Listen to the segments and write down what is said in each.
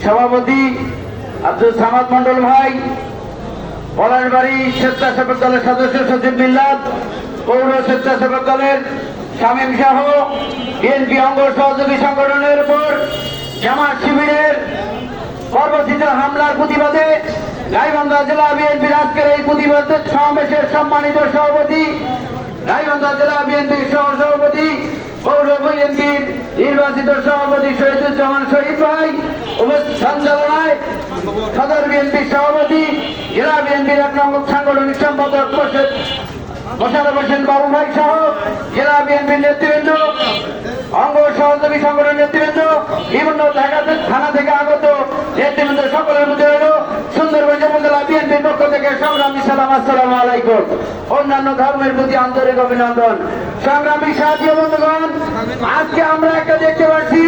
সভাপতি আব্দুল সামাদ মন্ডল ভাই, পলাশবাড়ি স্বেচ্ছাসেবক দলের সদস্য সচিব মিল্লাত, পৌর স্বেচ্ছাসেবক দলের শামীম সহ বিএনপি অঙ্গ সহযোগী সংগঠনের উপর জামাত শিবিরের পরবর্তীত হামলার প্রতিবাদে গাইবান্ধা জেলা বিএনপির আজকের এই প্রতিবাদ সমাবেশের সম্মানিত সভাপতি, গাইবান্ধা জেলা বিএনপির সহ সভাপতি, পৌর বিএনপির নির্বাচিত সভাপতি শহীদুজ্জামান শহীদ ভাই সঞ্চালনায় সদর বিএনপির সভাপতি, জেলা বিএনপির 1 নং সাংগঠনিক সম্পাদক মোশাররফ হোসেন বাবু ভাই সহ জেলা বিএনপির নেতৃবৃন্দ, অঙ্গ সহযোগী সংগঠনের নেতৃবৃন্দ, বিভিন্ন থানা থেকে আগত নেতৃবৃন্দ, সকলের মধ্যে হল সুন্দরগঞ্জ উপজেলা বিএনপির পক্ষ থেকে সংগ্রামী সালাম, আসসালামু আলাইকুম। অন্যান্য ধর্মের প্রতি আন্তরিক অভিনন্দন। সংগ্রামী সাথী বন্ধুগণ, আজকে আমরা একটা দেখতে পাচ্ছি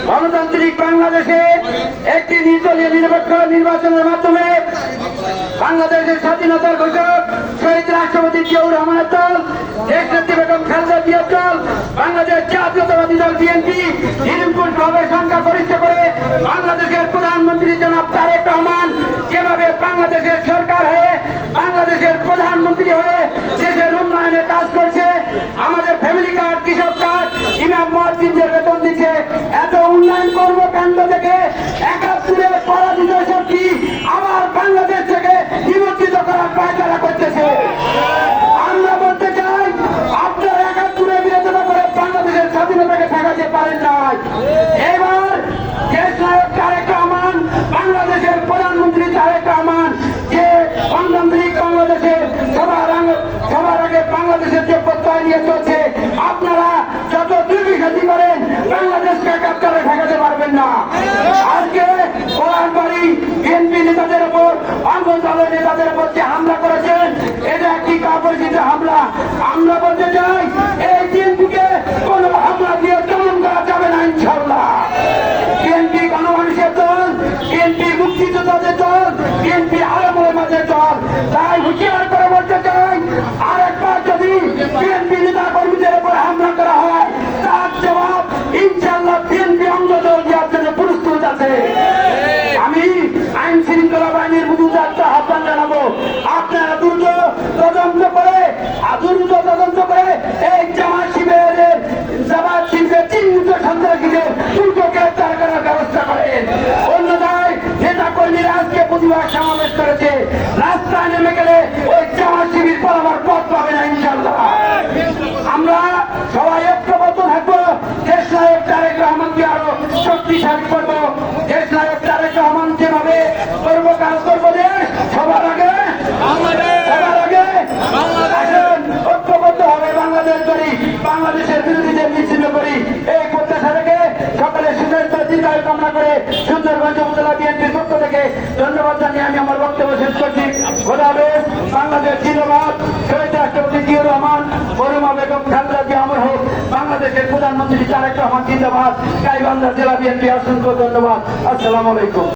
গণতান্ত্রিক বাংলাদেশে একটি নির্দলীয় নিরপেক্ষ নির্বাচনের মাধ্যমে বাংলাদেশের স্বাধীনতার ঘোষক শহীদ রাষ্ট্রপতি জিয়াউর রহমানের দল, দেশনেত্রী বেগম খালেদা জিয়ার দল, বাংলাদেশ জাতীয়তাবাদী দল বিএনপি নিরঙ্কুশভাবে সংখ্যাগরিষ্ঠ করে বাংলাদেশের প্রধানমন্ত্রী জনাব তারেক রহমান যেভাবে বাংলাদেশের সরকার হয়ে বাংলাদেশের প্রধানমন্ত্রী হয়ে দেশের উন্নয়নে কাজ করছে, আমাদের ফ্যামিলি কার্ড, কৃষক কার্ড, ইমাম মুয়াজ্জিনদের বেতন দিচ্ছে, এত উন্নয়ন কর্মকাণ্ড থেকে 71-এর পরাজিত শক্তি আবার বাংলাদেশ থেকে নিমজ্জিত করার পায়তারা করতেছে। আমরা বলতে চাই, আপনারা 71-এর বিরোধিতা করে বাংলাদেশের স্বাধীনতাকে ঠেকাতে পারেন নাই। এবার দেশ নায়ক তারেক রহমান, বাংলাদেশের প্রধানমন্ত্রী তারেক রহমান যে গণতান্ত্রিক বাংলাদেশের সবার আগে বাংলাদেশের যে প্রত্যয় নিয়ে চলছে, আপনারা যত দুর্বিষতি করেন বাংলাদেশকে 71-এ ঠেকাতে পারবেন না। আজকে পলাশবাড়ি বিএনপি নেতাদের উপর, অঙ্গ দলের নেতাদের উপর যে হামলা করেছেন, এটা একটি কাপড়িত হামলা। আমরা বলতে চাই, এই বিএনপিকে কোন হামলা দিয়ে দমন করা যাবে না ইনশাআল্লাহ। বিএনপি গণমানুষের দল, বিএনপি মুক্তিযোদ্ধাদের দল, বিএনপি আলেম-ওলামাদের দল। তাই হুঁশিয়ার করে বলতে চাই, আরেকবার যদি বিএনপি নেতা কর্মীদের উপর হামলা করা হয়, তার জবাব ইনশাআল্লাহ বিএনপি অঙ্গ দল দেওয়ার জন্য প্রস্তুত আছে। আমি আইন শৃঙ্খলা বাহিনীর মুক্তিযোদ্ধাকে আহ্বান জানাবো, আপনারা দ্রুত তদন্ত করে এই জামাত শিবিরের চিহ্নিত সন্ত্রাসীদের দ্রুত গ্রেফতার করার ব্যবস্থা করেন। অন্যথায় নেতা কর্মীরা আজকে প্রতিবাদ সমাবেশ করেছে, রাস্তায় নেমে গেলে ওই জামাত শিবির পালাবার পথ পাবে না ইনশাআল্লাহ। আমরা সবাই ঐক্যবদ্ধ থাকবো, দেশ নায়ক তারেক রহমানকে আরো শক্তিশালী করবো। দেশ নায়ক তারেক রহমান যেভাবে করবো কাজ করবো, দেশ সবার আগে ঐক্যবদ্ধ হবে বাংলাদেশ করি, বাংলাদেশের বিরোধীদের নিশ্চিন্ন করি, এই প্রত্যাশা রেখে সকলের সুস্বাস্থ্য দীর্ঘায়ু কামনা করে সুন্দরগঞ্জ উপজেলা বিএনপির পক্ষ থেকে ধন্যবাদ জানিয়ে আমি আমার বক্তব্য শেষ করছি। খোদা হাফেজ। বাংলাদেশ জিন্দাবাদ। শহীদ রাষ্ট্রপতি জিয়াউর রহমান, মরহুমা বেগম খালেদা জিয়া অমর হোক। বাংলাদেশের প্রধানমন্ত্রী তারেক রহমান জিন্দাবাদ। গাইবান্ধা জেলা বিএনপি অসংখ্য ধন্যবাদ। আসসালামু আলাইকুম।